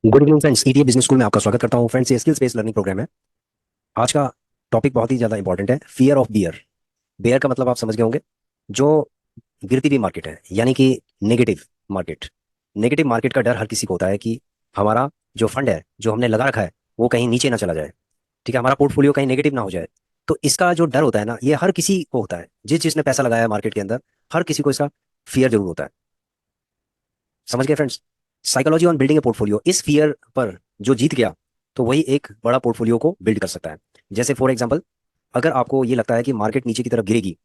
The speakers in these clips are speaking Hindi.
Good evening friends, ETA business school में आपका स्वागत करता हूं। फ्रेंड्स, ये स्किल्स बेस्ड लर्निंग प्रोग्राम है। आज का टॉपिक बहुत ही ज़्यादा इंपॉर्टेंट है, फियर ऑफ बियर। बेयर का मतलब आप समझ गए होंगे, जो गिरती हुई मार्केट है, यानी कि नेगेटिव मार्केट। नेगेटिव मार्केट का डर हर किसी को होता है कि हमारा जो फंड है, जो हमने लगा रखा है, वो कहीं नीचे ना चला जाए। ठीक है, हमारा पोर्टफोलियो कहीं नेगेटिव ना हो जाए। तो इसका जो डर होता है ना, ये हर किसी को होता है। जिस जिसने पैसा लगाया है मार्केट के अंदर, हर किसी को इसका फियर जरूर होता है। समझ गए friends? Psychology on building A portfolio, इस फियर पर जो जीत गया, तो वही एक बड़ा पोर्टफोलियो को बिल्ड कर सकता है। जैसे फॉर एग्जांपल, अगर आपको ये लगता है कि मार्केट नीचे की तरफ गिरेगी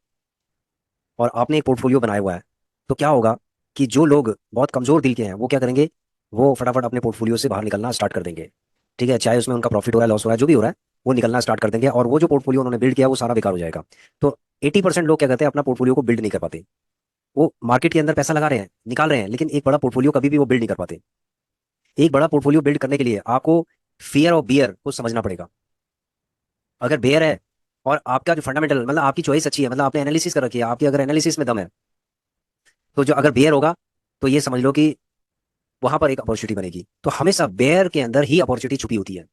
और आपने एक पोर्टफोलियो बनाया हुआ है, तो क्या होगा कि जो लोग बहुत कमजोर दिल के हैं, वो क्या करेंगे, वो फटाफट अपने पोर्टफोलियो से बाहर निकलना स्टार्ट कर देंगे। ठीक है, चाहे उसमें उनका प्रॉफिट हो रहा है, लॉस हो रहा है, जो भी हो रहा है, वो निकलना स्टार्ट कर देंगे, और वो जो पोर्टफोलियो उन्होंने बिल्ड किया वो सारा बेकार हो जाएगा। तो 80% लोग क्या करते हैं, अपना पोर्टफोलियो को बिल्ड नहीं कर पाते। वो मार्केट के अंदर पैसा लगा रहे हैं, निकाल रहे हैं, लेकिन एक बड़ा पोर्टफोलियो कभी भी वो बिल्ड नहीं कर पाते। एक बड़ा पोर्टफोलियो बिल्ड करने के लिए आपको फियर ऑफ बियर को समझना पड़ेगा। अगर बेयर है और आपका जो फंडामेंटल, मतलब आपकी चॉइस अच्छी है, मतलब आपने एनालिसिस कर रखी है, आपकी अगर एनालिसिस में दम है, तो जो अगर बेयर होगा, तो ये समझ लो कि वहां पर एक अपॉर्चुनिटी बनेगी। तो हमेशा बेयर के अंदर ही अपॉर्चुनिटी छुपी होती है।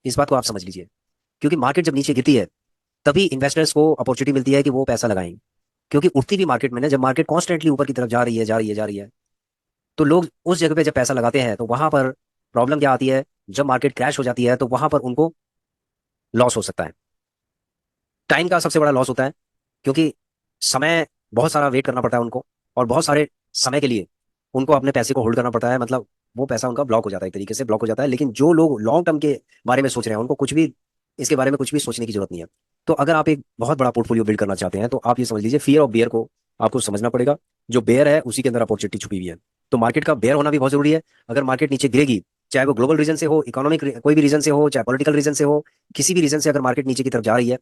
इस बात को आप समझ लीजिए। क्योंकि मार्केट जब नीचे गिरती है, तभी इन्वेस्टर्स को अपॉर्चुनिटी मिलती है कि वो पैसा लगाएं। क्योंकि उठती भी मार्केट में ना, जब मार्केट कॉन्स्टेंटली ऊपर की तरफ जा रही है, जा रही है, जा रही है, तो लोग उस जगह पे जब पैसा लगाते हैं, तो वहां पर प्रॉब्लम क्या आती है, जब मार्केट क्रैश हो जाती है, तो वहां पर उनको लॉस हो सकता है। टाइम का सबसे बड़ा लॉस होता है, क्योंकि समय, बहुत सारा वेट करना पड़ता है उनको, और बहुत सारे समय के लिए उनको अपने पैसे को होल्ड करना पड़ता है। मतलब वो पैसा उनका ब्लॉक हो जाता है, एक तरीके से ब्लॉक हो जाता है। लेकिन जो लोग लॉन्ग टर्म के बारे में सोच रहे हैं, उनको कुछ भी इसके बारे में कुछ भी सोचने की जरूरत नहीं है। तो अगर आप एक बहुत बड़ा पोर्टफोलियो बिल्ड करना चाहते हैं, तो आप ये समझ लीजिए, फियर ऑफ बेयर को आपको समझना पड़ेगा। जो बेयर है, उसी के अंदर अपॉर्चुनिटी छुपी हुई है। तो मार्केट का बेयर होना भी बहुत जरूरी है। अगर मार्केट नीचे गिरेगी, चाहे वो ग्लोबल रीजन से हो, इकोनॉमिक कोई भी रीजन से हो, चाहे पॉलिटिकल रीजन से हो, किसी भी रीजन से अगर मार्केट नीचे की तरफ जा रही है,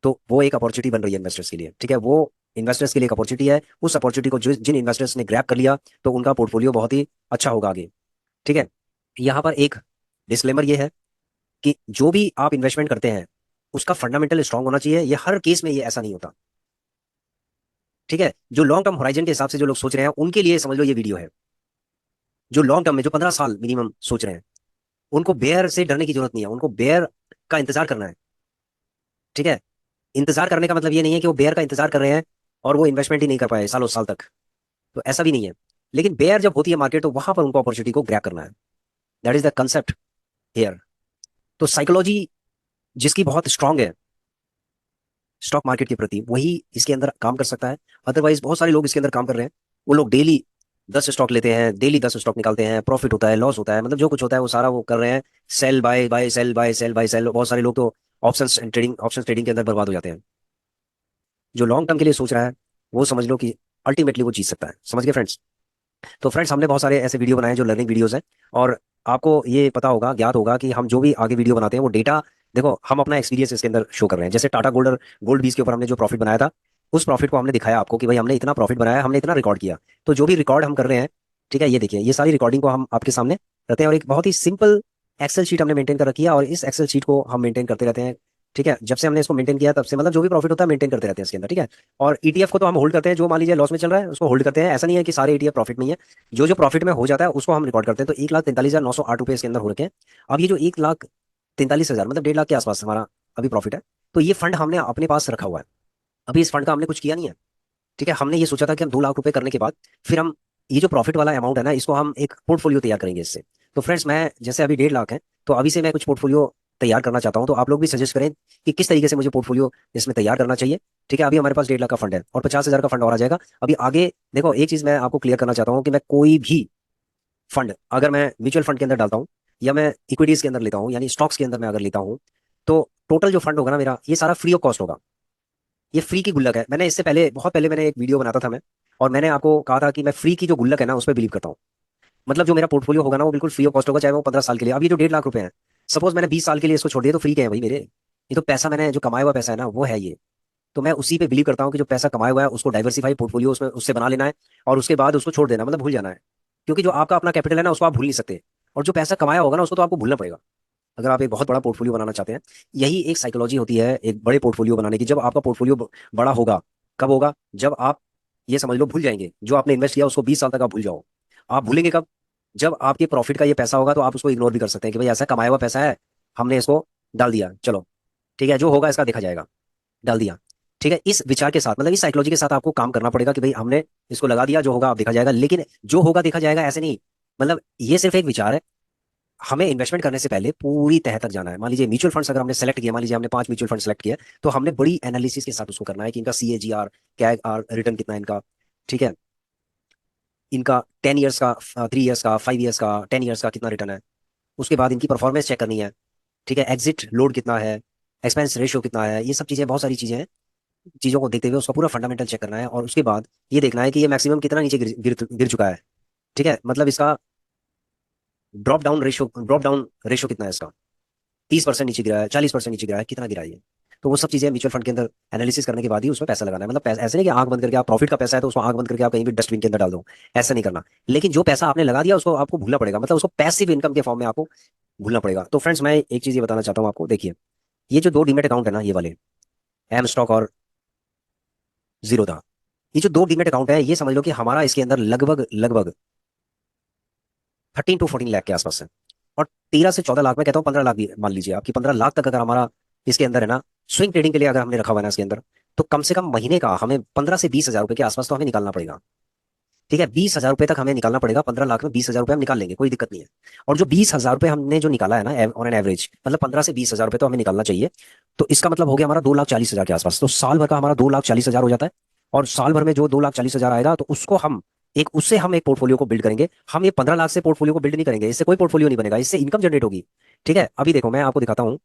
तो वो एक अपॉर्चुनिटी बन रही है इन्वेस्टर्स के लिए। ठीक है, वो इन्वेस्टर्स के लिए एक अपॉर्चुनिटी है। उस अपॉर्चुनिटी को जिन इन्वेस्टर्स ने ग्रैब कर लिया, तो उनका पोर्टफोलियो बहुत ही अच्छा होगा आगे। ठीक है, यहाँ पर एक डिस्क्लेमर ये है कि जो भी आप इन्वेस्टमेंट करते हैं, उसका फंडामेंटल स्ट्रांग होना चाहिए। ये हर केस में ये ऐसा नहीं होता। ठीक है, जो लॉन्ग टर्म होराइजन के हिसाब से जो लोग सोच रहे हैं, उनके लिए समझ लो ये वीडियो है। जो लॉन्ग टर्म में, जो 15 साल मिनिमम सोच रहे हैं, उनको बेयर से डरने की जरूरत नहीं है, उनको बेयर का इंतजार करना है। ठीक है, इंतजार करने का मतलब ये नहीं है कि वो बेयर का इंतजार कर रहे हैं और वो इन्वेस्टमेंट ही नहीं कर पाए सालों साल तक। तो ऐसा भी नहीं है। लेकिन बेयर जब होती है मार्केट, तो वहां पर उनको अपॉर्चुनिटी को ग्रैब करना है। That is the concept here. तो साइकोलॉजी जिसकी बहुत स्ट्रांग है स्टॉक मार्केट के प्रति, वही इसके अंदर काम कर सकता है। अदरवाइज बहुत सारे लोग इसके अंदर काम कर रहे हैं। वो लोग डेली 10 स्टॉक लेते हैं, डेली 10 स्टॉक निकालते हैं, प्रॉफिट होता है, लॉस होता है, मतलब जो कुछ होता है वो सारा वो कर रहे हैं। Sell buy buy, sell buy, sell buy, sell. बहुत सारे लोग तो ऑप्शन ट्रेडिंग के अंदर बर्बाद हो जाते हैं। जो लॉन्ग टर्म के लिए सोच रहा है, वो समझ लो कि अल्टीमेटली वो जीत सकता है। समझ गए फ्रेंड्स? तो फ्रेंड्स, हमने बहुत सारे ऐसे वीडियो बनाए हैं जो लर्निंग वीडियोस हैं। और आपको ये पता होगा, ज्ञात होगा, कि हम जो भी आगे वीडियो बनाते हैं, वो डेटा, देखो, हम अपना एक्सपीरियंस इसके अंदर शो कर रहे हैं। जैसे टाटा गोल्ड और गोल्ड बीज के ऊपर हमने जो प्रॉफिट बनाया था, उस प्रॉफिट को हमने दिखाया आपको कि भाई हमने इतना प्रॉफिट बनाया, हमने इतना रिकॉर्ड किया। तो जो भी रिकॉर्ड हम कर रहे हैं, ठीक है, ये देखिए, ये सारी रिकॉर्डिंग को हम आपके सामने रखते हैं, और एक बहुत ही सिंपल एक्सेल शीट हमने मेंटेन कर रखी है, और इस एक्सेल शीट को हम मेंटेन करते रहते हैं। ठीक है, जब से हमने इसको मेंटेन किया, तब से, मतलब जो भी प्रॉफिट होता है मेंटेन करते रहते हैं इसके अंदर। ठीक है, और ईटीएफ को तो हम होल्ड करते हैं, जो मान लीजिए लॉस में चल रहा है उसको होल्ड करते हैं। ऐसा नहीं है कि सारे ईटीएफ प्रॉफिट में ही है। जो जो प्रॉफिट में हो जाता है उसको हम रिकॉर्ड करते हैं। तो 1,43,908 रुपये इसके अंदर हो रखे हैं। अब ये जो 1,43,000, मतलब 1.5 लाख के आसपास हमारा अभी प्रॉफिट है। तो ये फंड हमने अपने पास रखा हुआ है। अभी इस फंड का हमने कुछ किया नहीं है। ठीक है, हमने ये सोचा था कि हम 2 लाख रुपए करने के बाद फिर हम ये जो प्रॉफिट वाला अमाउंट है ना, इसको हम एक पोर्टफोलियो तैयार करेंगे इससे। तो फ्रेंड्स, मैं जैसे अभी 1.5 लाख है, तो अभी से मैं कुछ पोर्टफोलियो तैयार करना चाहता हूँ। तो आप लोग भी सजेस्ट करें कि किस तरीके से मुझे पोर्टफोलियो इसमें तैयार करना चाहिए। ठीक है, अभी हमारे पास 1.5 लाख का फंड है, और 50,000 का फंड और आ जाएगा अभी आगे। देखो, एक चीज मैं आपको क्लियर करना चाहता हूँ कि मैं कोई भी फंड, अगर मैं म्यूचुअल फंड के अंदर डालता हूँ, या मैं इक्विटीज के अंदर लेता हूँ, यानी स्टॉक्स के अंदर मैं अगर लेता हूँ, तो टोटल जो फंड होगा ना मेरा, ये सारा फ्री ऑफ कॉस्ट होगा। ये फ्री की गुल्लक है। मैंने इससे पहले, बहुत पहले, मैंने एक वीडियो बनाता था मैं, और मैंने आपको कहा था कि मैं फ्री की जो गुल्लक है ना, उस पर बिलीव करता हूँ। मतलब जो मेरा पोर्टफोलियो होगा ना, वो बिल्कुल फ्री ऑफ कॉस्ट होगा, चाहे वो 15 साल के लिए। अब ये जो 1.5 लाख रुपए हैं, सपोज मैंने 20 साल के लिए इसको छोड़ दिया, तो फ्री के हैं भाई मेरे। ये तो पैसा, मैंने जो कमाया हुआ पैसा है ना, वो है ये। तो मैं उसी पे बिलीव करता हूँ कि जो पैसा कमाया हुआ है, उसको डाइवर्सिफाई पोर्टफोलियो उसमें उससे बना लेना है, और उसके बाद उसको छोड़ देना, मतलब भूल जाना है। क्योंकि जो आपका अपना कैपिटल है ना, उसको आप भूल नहीं सकते। और जो पैसा कमाया होगा ना, उसको तो आपको भूलना पड़ेगा, अगर आप एक बहुत बड़ा पोर्टफोलियो बनाना चाहते हैं। यही एक साइकोलॉजी होती है एक बड़े पोर्टफोलियो बनाने की। जब आपका पोर्टफोलियो बड़ा होगा, कब होगा, जब आप, ये समझ लो, भूल जाएंगे जो आपने इन्वेस्ट किया उसको 20 साल तक आप भूल जाओ। आप भूलेंगे कब? जब आपके प्रॉफिट का ये पैसा होगा तो आप उसको इग्नोर भी कर सकते हैं कि भाई ऐसा कमाया हुआ पैसा है, हमने इसको डाल दिया, चलो ठीक है, जो होगा इसका देखा जाएगा, डाल दिया। ठीक है, इस विचार के साथ, मतलब इस साइकोलॉजी के साथ आपको काम करना पड़ेगा कि भाई हमने इसको लगा दिया, जो होगा आप देखा जाएगा। लेकिन जो होगा देखा जाएगा ऐसे नहीं, मतलब ये सिर्फ एक विचार है। हमें इन्वेस्टमेंट करने से पहले पूरी तह तक जाना है। मान लीजिए म्यूचुअल फंड्स अगर हमने सेलेक्ट किया, मान लीजिए हमने 5 म्यूचुअल फंड सेलेक्ट किया, तो हमने बड़ी एनालिसिस के साथ उसको करना है कि इनका CAGR क्या है, रिटर्न कितना है इनका, ठीक है, इनका 10 ईयर्स का, 3 ईयर्स का, 5 ईयर्स का, 10 ईयर्स का कितना रिटर्न है। उसके बाद इनकी परफॉर्मेंस चेक करनी है, ठीक है, एग्जिट लोड कितना है, एक्सपेंस रेशियो कितना है, ये सब चीजें, बहुत सारी चीजें हैं। चीजों को देखते हुए उसका पूरा फंडामेंटल चेक करना है, और उसके बाद ये देखना है कि ये मैक्सिमम कितना नीचे गिर चुका है। ठीक है, मतलब इसका ड्रॉप डाउन रेशियो कितना है इसका, 30% नीचे गिरा है, 40% नीचे गिरा है, कितना गिरा है ये। तो वो सब चीजें म्यूचुअल फंड के अंदर एनालिसिस करने के बाद ही उसमें पैसा लगाना है। मतलब पैसा ऐसे नहीं कि आंख बंद करके, आप प्रॉफिट का पैसा है तो उसको आंख बंद करके आप कहीं भी डस्टबिन के अंदर डाल दो, ऐसा नहीं करना। लेकिन जो पैसा आपने लगा दिया उसको आपको भूलना पड़ेगा, मतलब उसको पैसिव इनकम के फॉर्म में आपको भूलना पड़ेगा। तो फ्रेंड्स मैं एक चीज ये बताना चाहता हूँ आपको, देखिए ये जो दो डीमेट अकाउंट है ना, ये वाले एम स्टॉक और जीरोधा, ये जो दो डीमेट अकाउंट है, ये समझ लो कि हमारा इसके अंदर लगभग लगभग 13 to 14 लाख के आसपास है। और 13 से 14 लाख, में कहता हूँ 15 लाख भी मान लीजिए आपकी, 15 लाख तक अगर हमारा इसके अंदर है ना, स्विंग ट्रेडिंग के लिए अगर हमने रखा हुआ है ना इसके अंदर, तो कम से कम महीने का हमें 15 से 20 हजार रुपए के आसपास तो हमें निकालना पड़ेगा। ठीक है, 20 हजार रुपए तक हमें निकालना पड़ेगा। 15 लाख में 20 हजार रुपए हम निकाल लेंगे, कोई दिक्कत नहीं है। और जो 20 हजार रुपए हमने जो निकाला है ना ऑन एन एवरेज, मतलब 15 से 20 हजार रुपए तो हमें निकालना चाहिए। तो इसका मतलब हो गया हमारा 2,40,000 के आसपास। तो साल भर का हमारा 2,40,000 हो जाता है। और साल भर में जो 2,40,000 आएगा, तो उसको हम एक उससे हम एक पोर्टफोलियो को बिल्ड करेंगे। हम ये 15 लाख से पोर्टफोलियो को बिल्ड नहीं करेंगे, इससे कोई पोर्टफोलियो नहीं बनेगा, इससे इनकम जनरेट होगी। ठीक है, अभी देखो मैं आपको दिखाता हूँ।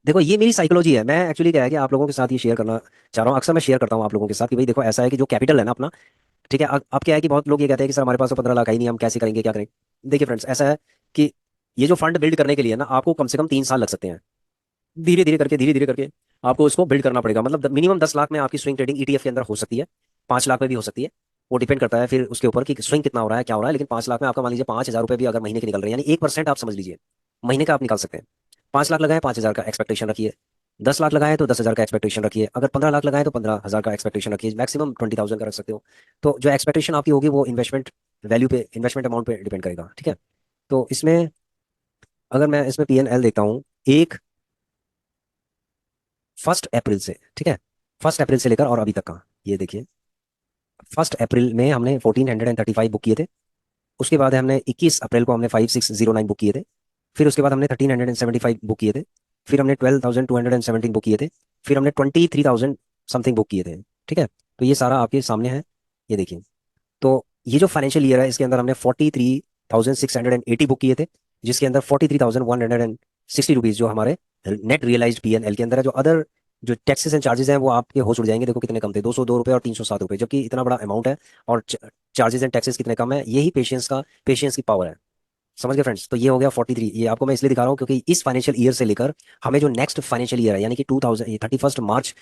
देखो ये मेरी साइकोलॉजी है, मैं एक्चुअली क्या है कि आप लोगों के साथ ये शेयर करना चाह रहा हूँ। अक्सर मैं शेयर करता हूँ आप लोगों के साथ कि भाई देखो ऐसा है कि जो कैपिटल है ना अपना, ठीक है, अब क्या है कि बहुत लोग ये कहते हैं कि सर हमारे पास तो 15 लाख ही नहीं, हम कैसे करेंगे, क्या करेंगे। देखिए फ्रेंड्स, ऐसा है कि ये जो फंड बिल्ड करने के लिए ना आपको कम से कम 3 साल लग सकते हैं। धीरे धीरे करके आपको इसको बिल्ड करना पड़ेगा। मतलब मिनिमम 10 लाख में आपकी स्विंग ट्रेडिंग ETF के अंदर हो सकती है, 5 लाख में भी हो सकती है। वो डिपेंड करता है फिर उसके ऊपर कि स्विंग कितना हो रहा है, क्या हो रहा है। लेकिन 5 लाख में आपका मान लीजिए 5 हजार रुपये भी अगर महीने के निकल रहे हैं, यानी 1% आप समझ लीजिए महीने का आप निकाल सकते हैं। 5 लाख लगाए, 5 हजार का एक्सपेक्टेशन रखिए। 10 लाख लगाए तो 10 हजार का एक्सपेक्टेशन रखिए। अगर 15 लाख लगाए तो 15 हजार का एक्सपेक्टेशन रखिए। मैक्सिमम 20,000 का रख सकते हो। तो जो एक्सपेक्टेशन आपकी होगी वो इन्वेस्टमेंट वैल्यू पे, इन्वेस्टमेंट अमाउंट पे डिपेंड करेगा। ठीक है, तो इसमें अगर मैं इसमें PNL देखता हूँ, एक 1 अप्रैल से, ठीक है, 1 अप्रैल से लेकर और अभी तक का, ये देखिए 1 अप्रैल में हमने 1435 बुक किए थे। उसके बाद हमने 21 अप्रैल को हमने 5609 बुक किए थे। फिर उसके बाद हमने 1375 बुक किए थे। फिर हमने 12,217 बुक किए थे। फिर हमने 23,000 समथिंग बुक किए थे। ठीक है, तो ये सारा आपके सामने है, ये देखिए। तो ये जो फाइनेंशियल ईयर है इसके अंदर हमने 43,680 बुक किए थे, जिसके अंदर 43,160 रुपीज जो हमारे नेट रियलाइज्ड PNL के अंदर है। जो अदर जो टैक्सेस एंड चार्जेस हैं वो आपके होश उड़ जाएंगे। देखो कितने कम थे, 202 रुपये और 307 रुपये, जबकि इतना बड़ा अमाउंट है। और चार्जेस एंड टैक्सेस कितने कम है, यही पेशेंस की पावर है। समझ गए फ्रेंड्स। तो ये हो गया 43। ये आपको मैं इसलिए दिखा रहा हूँ क्योंकि इस फाइनेंशियल ईयर से लेकर हमें जो नेक्स्ट फाइनेंशियल ईयर है, यानी कि 31 मार्च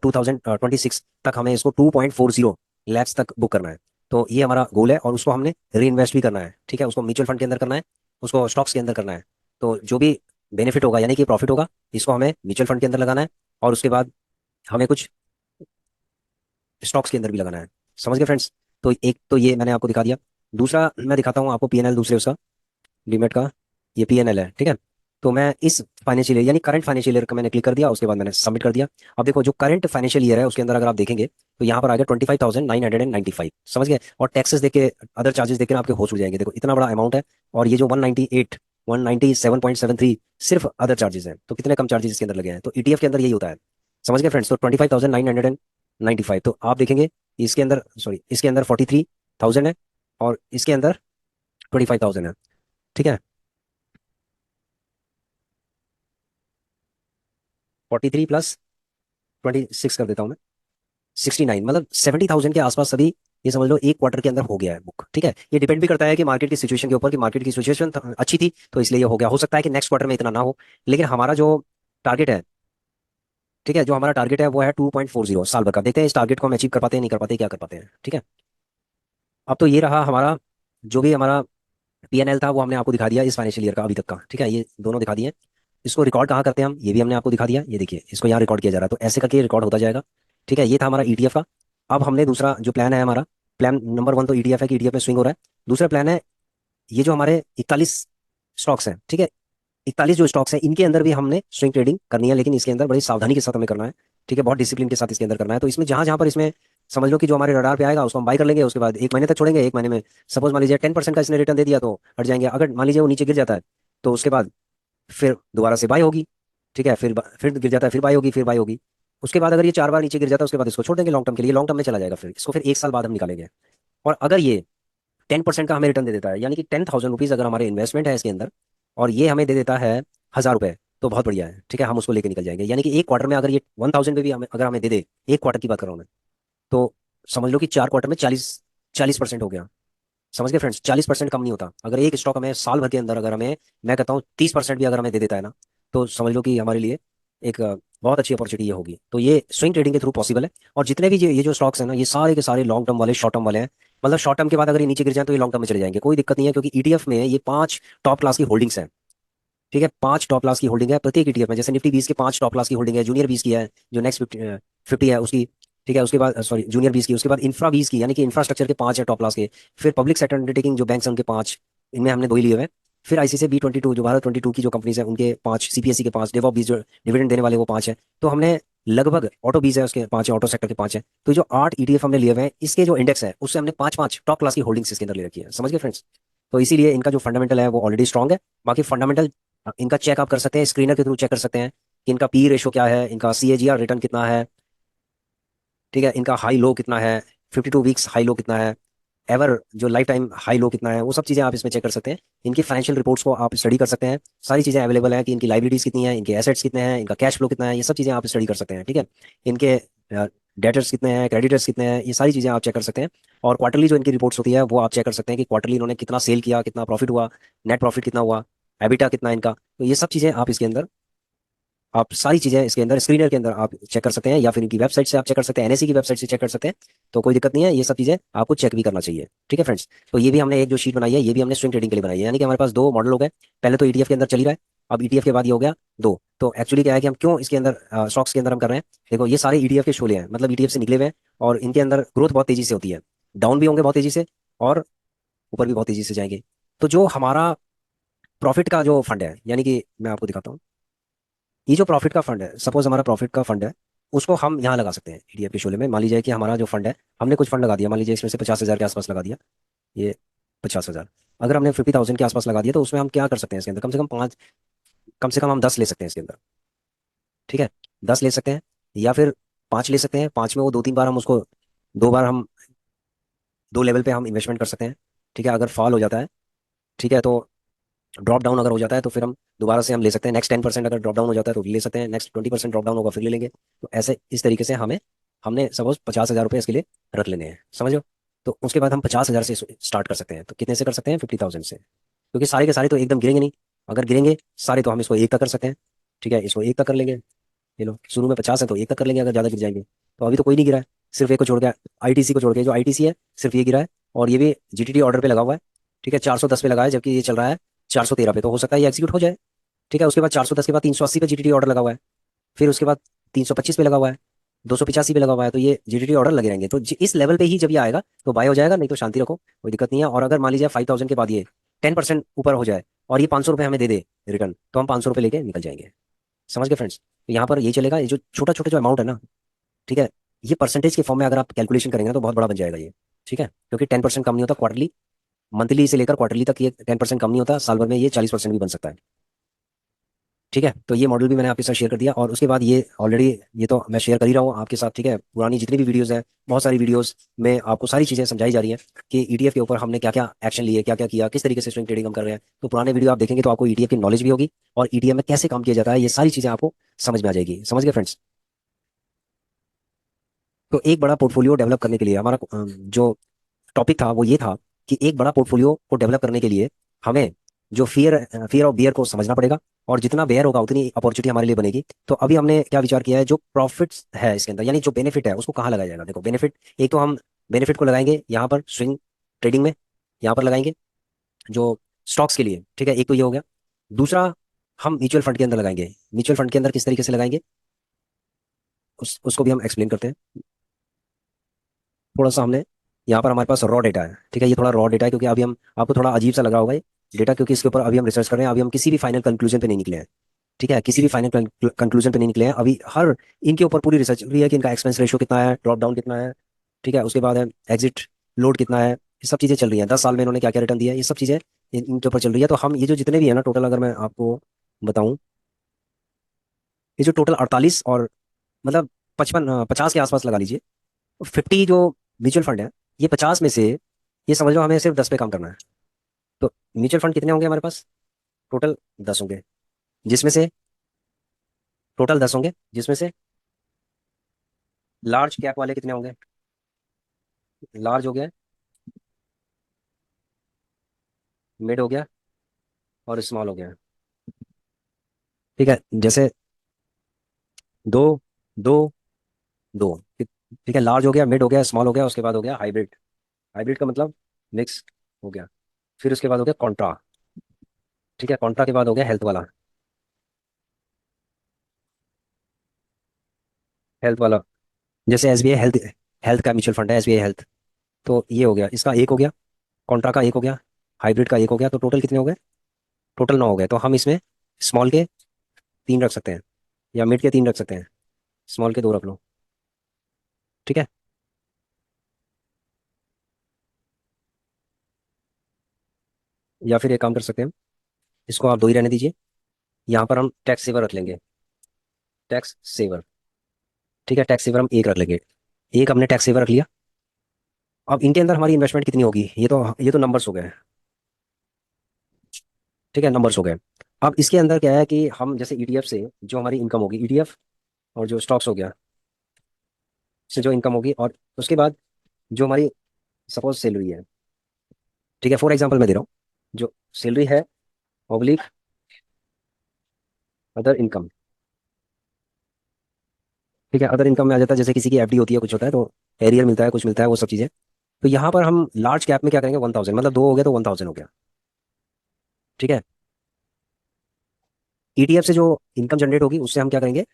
2026 तक हमें इसको 2.40 लैक्स तक बुक करना है। तो ये हमारा गोल है, और उसको हमने री इन्वेस्ट भी करना है। ठीक है, उसको म्यूचुअल फंड के अंदर करना है, उसको स्टॉक्स के अंदर करना है। तो जो भी बेनिफिट होगा, यानी कि प्रॉफिट होगा, इसको हमें म्यूचुअल फंड के अंदर लगाना है, और उसके बाद हमें कुछ स्टॉक्स के अंदर भी लगाना है। समझ गए फ्रेंड्स। तो एक तो ये मैंने आपको दिखा दिया। दूसरा मैं दिखाता हूँ आपको PNL दूसरे उसका, लिमिट का। ये PNL है, ठीक है। तो मैं इस फाइनेंशियल ईयर यानी करंट फाइनेंशियल ईयर का मैंने क्लिक कर दिया, उसके बाद मैंने सबमिट कर दिया। अब देखो जो करंट फाइनेंशियल ईयर है उसके अंदर अगर आप देखेंगे तो यहाँ पर आ गया 25,995। समझ गए। और टैक्सेस देख के, अदर चार्जेस देख के आपके होश उड़ जाएंगे। देखो इतना बड़ा अमाउंट है, और ये जो 197.73 सिर्फ अदर चार्जेस हैं। तो कितने कम चार्जेस इसके अंदर लगे हैं। तो ETF के अंदर यही होता है। समझ गए फ्रेंड्स। तो 25,995, तो आप देखेंगे इसके अंदर, सॉरी इसके अंदर 43,000 है, और इसके अंदर 25,000 है। ठीक है, 43 प्लस 26 कर देता हूँ मैं, 69, मतलब 70,000 के आसपास सभी, ये समझ लो एक क्वार्टर के अंदर हो गया है बुक। ठीक है, ये डिपेंड भी करता है कि मार्केट की सिचुएशन के ऊपर, कि मार्केट की सिचुएशन अच्छी थी तो इसलिए ये हो गया। हो सकता है कि नेक्स्ट क्वार्टर में इतना ना हो, लेकिन हमारा जो टारगेट है, ठीक है, जो हमारा टारगेट है वो है 2.40 साल भर का। देखते हैं इस टारगेट को हम अचीव कर पाते हैं, नहीं कर पाते, क्या कर पाते हैं। ठीक है, अब तो ये रहा हमारा, जो भी हमारा PNL था वो हमने आपको दिखा दिया इस फाइनेंशियल ईयर का अभी तक का। ठीक है, ये दोनों दिखा दिए। इसको रिकॉर्ड कहाँ करते हैं हम, ये भी हमने आपको दिखा दिया। ये देखिए इसको यहाँ रिकॉर्ड किया जा रहा है, तो ऐसे करके रिकॉर्ड होता जाएगा। ठीक है, ये था हमारा ETF का। अब हमने दूसरा जो प्लान है हमारा, प्लान नंबर 1 तो ETF है कि ETF में स्विंग हो रहा है। दूसरा प्लान है ये जो हमारे 41 स्टॉक्स हैं, ठीक है, 41 जो स्टॉक्स हैं, इनके अंदर भी हमने स्विंग ट्रेडिंग करनी है, लेकिन इसके अंदर बड़ी सावधानी के साथ हमें करना है। ठीक है, बहुत डिसिप्लिन के साथ इसके अंदर करना है। तो इसमें जहां जहां पर इसमें समझ लो कि जो हमारे रडार पे आएगा उसको हम बाई कर लेंगे, उसके बाद 1 महीने तक छोड़ेंगे। 1 महीने में सपोज मान लीजिए 10% का इसने रिटर्न दे दिया तो हट जाएंगे। अगर मान लीजिए वो नीचे गिर जाता है तो उसके बाद फिर दोबारा से बाई होगी। ठीक है, फिर गिर जाता है, फिर बाई होगी, फिर बाई होगी। उसके बाद अगर ये 4 बार नीचे गिर जाता है उसके बाद इसको छोड़ देंगे लॉन्ग टर्म के लिए, लॉन्ग टर्म में चला जाएगा, फिर इसको फिर 1 साल बाद हम निकालेंगे। और अगर ये 10% का हमें रिटर्न दे देता है, यानी कि 10,000 रुपीज अगर हमारे इन्वेस्टमेंट है इसके अंदर, और ये हमें दे देता है 1,000 रुपए, तो बहुत बढ़िया है। ठीक है, हम उसको लेके निकल जाएंगे। यानी कि एक क्वार्टर में अगर ये 1,000 पे भी अगर हमें दे दे, एक क्वार्टर की बात कर रहा हूँ मैं, तो समझ लो कि 4 क्वार्टर में 40% हो गया। समझ गए फ्रेंड्स, 40% कम नहीं होता। अगर एक स्टॉक हमें साल भर के अंदर अगर हमें, मैं कहता हूँ 30% भी अगर हमें दे देता है ना, तो समझ लो कि हमारे लिए एक बहुत अच्छी अपॉर्चुनिटी ये होगी। तो ये स्विंग ट्रेडिंग के थ्रू पॉसिबल है। और जितने भी ये जो स्टॉक्स हैं ना, ये सारे के सारे लॉन्ग टर्म वाले, शॉर्ट टर्म वाले हैं। मतलब शॉर्ट टर्म के बाद अगर ये नीचे गिर जाए तो ये लॉन्ग टर्म में चले जाएंगे, कोई दिक्कत नहीं है, क्योंकि ईटीएफ में ये 5 टॉप क्लास की होल्डिंग्स हैं। ठीक है, 5 टॉप क्लास की होल्डिंग है प्रत्येक ईटीएफ में। जैसे निफ्टी 20 के 5 टॉप क्लास की होल्डिंग है, जूनियर 20 की है, जो नेक्स्ट 50 है उसकी। ठीक है, उसके बाद सॉरी जूनियर 20 की, उसके बाद इंफ्रा 20 की, यानी कि इंफ्रास्ट्रक्चर के 5 है टॉप क्लास के। फिर पब्लिक सेक्टर अंडरटेकिंग जो बैंक है उनके 5, इनमें हमने 2 ही लिए हुए हैं। फिर आईसीसी B22 जो भारत 22 की जो कंपनीज है उनके 5, सीपीएससी के 5, डेवॉप 20 जो डिविडेंड देने वाले वो 5 है। तो हमने लगभग ऑटो 20 है उसके 5 है, ऑटो सेक्टर के 5 है। तो जो 8 ईटीएफ हमने लिए हुए हैं, इसके जो इंडेक्स है उससे हमने 5 5 टॉप क्लास की होल्डिंग्स इसके अंदर ले रखी है। समझ गए फ्रेंड्स। तो इसीलिए इनका जो फंडामेंटल है वो ऑलरेडी स्ट्रॉन्ग है। बाकी फंडामेंटल इनका चेक आप कर सकते हैं, स्क्रीनर के थ्रू चेक कर सकते हैं कि इनका पी रेशो क्या है, इनका सीएजीआर रिटर्न कितना है। ठीक है, इनका हाई लो कितना है, 52 वीक्स हाई लो कितना है, एवर जो लाइफ टाइम हाई लो कितना है, वो सब चीज़ें आप इसमें चेक कर सकते हैं। इनकी फाइनेंशियल रिपोर्ट्स को आप स्टडी कर सकते हैं। सारी चीज़ें अवेलेबल हैं कि इनकी लाइबिलिटीज कितनी है, इनके एसेट्स कितने हैं, इनका कैश फ्लो कितना है, ये सब चीज़ें आप स्टडी कर सकते हैं। ठीक है, इनके डेटर्स कितने हैं, क्रेडिटर्स कितने हैं, ये सारी चीज़ें आप चेक कर सकते हैं। और क्वार्टरली जो इनकी रिपोर्ट्स होती है वो आप चेक कर सकते हैं कि क्वार्टरली इन्होंने कितना सेल किया, कितना प्रॉफिट हुआ, नेट प्रॉफिट कितना हुआ, एबिटा कितना है इनका। तो ये सब चीज़ें आप इसके अंदर, आप सारी चीजें इसके अंदर स्क्रीनर के अंदर आप चेक कर सकते हैं, या फिर इनकी वेबसाइट से आप चेक कर सकते हैं, एनएससी की वेबसाइट से चेक कर सकते हैं। तो कोई दिक्कत नहीं है, ये सब चीजें आपको चेक भी करना चाहिए। ठीक है फ्रेंड्स, तो ये भी हमने एक जो शीट बनाई है ये भी हमने स्विंग ट्रेडिंग के लिए बनाई है। यानी कि हमारे पास 2 मॉडल हो गए। पहले तो ईटीएफ के अंदर चल ही रहा है, अब ईटीएफ के बाद ये हो गया 2। तो एक्चुअली क्या है कि हम क्यों इसके अंदर स्टॉक्स के अंदर हम कर रहे हैं, देखो ये सारे ईटीएफ के शोले हैं, मतलब ईटीएफ से निकले हुए हैं, और इनके अंदर ग्रोथ बहुत तेजी से होती है, डाउन भी होंगे बहुत तेजी से, और ऊपर भी बहुत तेजी से जाएंगे। तो जो हमारा प्रॉफिट का जो फंड है, यानी कि मैं आपको दिखाता हूँ, ये जो प्रॉफिट का फंड है, सपोज हमारा प्रॉफिट का फंड है, उसको हम यहाँ लगा सकते हैं ईडीएफ के शोले में। मान लीजिए कि हमारा जो फंड है, हमने कुछ फंड लगा दिया, मान लीजिए इसमें से 50,000 के आसपास लगा दिया, ये 50,000। अगर हमने 50,000 के आसपास लगा दिया तो उसमें हम क्या कर सकते हैं, इसके अंदर कम से कम 5, कम से कम हम 10 ले सकते हैं इसके अंदर। ठीक है, 10 ले सकते हैं, या फिर 5 ले सकते हैं। 5 में वो 2 3 बार हम उसको, 2 बार हम 2 लेवल पे हम इन्वेस्टमेंट कर सकते हैं। ठीक है, अगर फॉल हो जाता है, ठीक है, तो ड्रॉप डाउन अगर हो जाता है तो फिर हम दोबारा से हम ले सकते हैं। नेक्स्ट 10% अगर ड्रॉप डाउन हो जाता है तो ले सकते हैं, नेक्स्ट 20% ड्रॉप डाउन होगा फिर ले लेंगे। तो ऐसे इस तरीके से हमें, हमने सपोज 50,000 रुपये इसके लिए रख लेने हैं, समझो। तो उसके बाद हम 50,000 से स्टार्ट कर सकते हैं। तो कितने से कर सकते हैं, 50,000 से, क्योंकि सारे के सारे तो एकदम गिरेंगे नहीं। अगर गिरेंगे सारे तो हम इसको 1 तक कर सकते हैं। ठीक है, इसको 1 तक कर लेंगे। ये लो, शुरू में 50 है तो 1 तक कर लेंगे, अगर ज़्यादा गिर जाएंगे। तो अभी तो कोई नहीं गिरा है, सिर्फ एक को छोड़ के, आईटीसी को छोड़ के, जो आईटीसी है सिर्फ ये गिरा है, और ये भी जीटीटी ऑर्डर पे लगा हुआ है। ठीक है, 410 पे लगा है, जबकि ये चल रहा है 413 पे, तो हो सकता है ये एग्जीक्यूट हो जाए। ठीक है, उसके बाद 410 के बाद 380 पे जीटीटी ऑर्डर लगा हुआ है, फिर उसके बाद 325 पे लगा हुआ है, 285 पे लगा हुआ है। तो ये जीटीटी ऑर्डर लगे रहेंगे। तो इस लेवल पे ही जब ये आएगा तो बाय हो जाएगा, नहीं तो शांति रखो, कोई दिक्कत नहीं है। और अगर मान लीजिए 5,000 के बाद ये 10% ऊपर हो जाए और ये 500 रुपये हमें दे दे रिटर्न, तो हम 500 रुपये लेके निकल जाएंगे। समझ गए फ्रेंड्स। तो यहाँ पर ये चलेगा, ये जो छोटा छोटा जो अमाउंट है ना, ठीक है, ये परसेंटेज के फॉर्म में अगर आप कैलकुलेशन करेंगे ना तो बहुत बड़ा बन जाएगा ये। ठीक है, क्योंकि 10% कम नहीं होता क्वार्टरली, मंथली से लेकर क्वार्टरली तक ये 10% कम नहीं होता, साल भर में ये 40% भी बन सकता है। ठीक है, तो ये मॉडल भी मैंने आपके साथ शेयर कर दिया। और उसके बाद ये ऑलरेडी, ये तो मैं शेयर कर ही रहा हूँ आपके साथ। ठीक है, पुरानी जितनी भी वीडियोस हैं, बहुत सारी वीडियोस में आपको सारी चीज़ें समझाई जा रही हैं कि ईटीएफ के ऊपर हमने क्या क्या एक्शन लिए, क्या क्या किया, किस तरीके से स्विंग ट्रेडिंग हम कर रहे हैं। तो पुराने वीडियो आप देखेंगे तो आपको ईटीएफ की नॉलेज भी होगी, और ईटीएफ में कैसे काम किया जाता है, ये सारी चीज़ें आपको समझ में आ जाएगी। समझ गए फ्रेंड्स। तो एक बड़ा पोर्टफोलियो डेवलप करने के लिए हमारा जो टॉपिक था वो ये था कि एक बड़ा पोर्टफोलियो को डेवलप करने के लिए हमें जो फियर ऑफ बियर को समझना पड़ेगा, और जितना बेयर होगा उतनी अपॉर्चुनिटी हमारे लिए बनेगी। तो अभी हमने क्या विचार किया है, जो प्रॉफिट्स है इसके अंदर, यानी जो बेनिफिट है उसको कहाँ लगाया जाएगा। देखो बेनिफिट, एक तो हम बेनिफिट को लगाएंगे यहाँ पर स्विंग ट्रेडिंग में, यहाँ पर लगाएंगे जो स्टॉक्स के लिए। ठीक है, एक तो ये हो गया। दूसरा, हम म्यूचुअल फंड के अंदर लगाएंगे। म्यूचुअल फंड के अंदर किस तरीके से लगाएंगे, उसको भी हम एक्सप्लेन करते हैं थोड़ा सा हमने। यहाँ पर हमारे पास रॉ डेटा है, ठीक है। ये थोड़ा रॉ डेटा है क्योंकि अभी हम, आपको थोड़ा अजीब सा लग रहा होगा ये डेटा, क्योंकि इसके ऊपर अभी हम रिसर्च कर रहे हैं, अभी हम किसी भी फाइनल कंक्लूजन पे नहीं निकले हैं, ठीक है। किसी भी फाइनल कंक्लूजन पे नहीं निकले हैं अभी, हर इनके ऊपर पूरी रिसर्च चल रही है कि इनका एक्सपेंस रेशियो कितना है, ड्रॉप डाउन कितना है, ठीक है। उसके बाद है एग्जिट लोड कितना है, ये सब चीज़ें चल रही हैं, 10 साल में इन्होंने क्या क्या रिटर्न दिया है, ये सब चीज़ें इनके ऊपर चल रही है। तो हम ये जो जितने भी है ना टोटल, अगर मैं आपको बताऊं, ये जो टोटल 48 और मतलब 50 के आसपास लगा लीजिए, 50 जो म्यूचुअल फंड है, ये 50 में से ये समझ लो हमें सिर्फ 10 पे काम करना है। तो म्यूचुअल फंड कितने होंगे हमारे पास, टोटल 10 होंगे, जिसमें से टोटल 10 होंगे, जिसमें से लार्ज कैप वाले कितने होंगे, लार्ज हो गया, मिड हो गया और स्मॉल हो गया, ठीक है। जैसे दो, दो, दो, ठीक है। लार्ज हो गया, मिड हो गया, स्मॉल हो गया, उसके बाद हो गया हाइब्रिड। हाइब्रिड का मतलब मिक्स हो गया। फिर उसके बाद हो गया कॉन्ट्रा, ठीक है। कॉन्ट्रा के बाद हो गया हेल्थ वाला, हेल्थ वाला, जैसे एसबीआई हेल्थ, हेल्थ का म्यूचुअल फंड है एसबीआई हेल्थ। तो ये हो गया, इसका एक हो गया, कॉन्ट्रा का एक हो गया, हाइब्रिड का एक हो गया, तो टोटल कितने हो गए, टोटल 9 हो गए। तो हम इसमें स्मॉल के 3 रख सकते हैं, या मिड के 3 रख सकते हैं, स्मॉल के 2 रख लो, ठीक है। या फिर एक काम कर सकते हैं, इसको आप 2 ही रहने दीजिए, यहाँ पर हम टैक्स सेवर रख लेंगे, टैक्स सेवर, ठीक है। टैक्स सेवर हम एक रख लेंगे, एक हमने टैक्स सेवर रख लिया। अब इनके अंदर हमारी इन्वेस्टमेंट कितनी होगी, ये तो नंबर्स हो गए, ठीक है, नंबर्स हो गए। अब इसके अंदर क्या है कि हम जैसे ईटीएफ से जो हमारी इनकम होगी, ईटीएफ और जो स्टॉक्स हो गया, से जो इनकम होगी, और उसके बाद जो हमारी सपोज सैलरी है, ठीक है, फॉर एग्जांपल मैं दे रहा हूँ, जो सैलरी है ऑब्लिक अदर इनकम, ठीक है। अदर इनकम में आ जाता है, जैसे किसी की एफडी होती है, कुछ होता है तो एरियर मिलता है, कुछ मिलता है, वो सब चीज़ें। तो यहाँ पर हम लार्ज कैप में क्या करेंगे, 1000, मतलब 2 हो गया तो 1000 हो गया, ठीक है। ईटीएफ से जो इनकम जनरेट होगी उससे हम क्या करेंगे,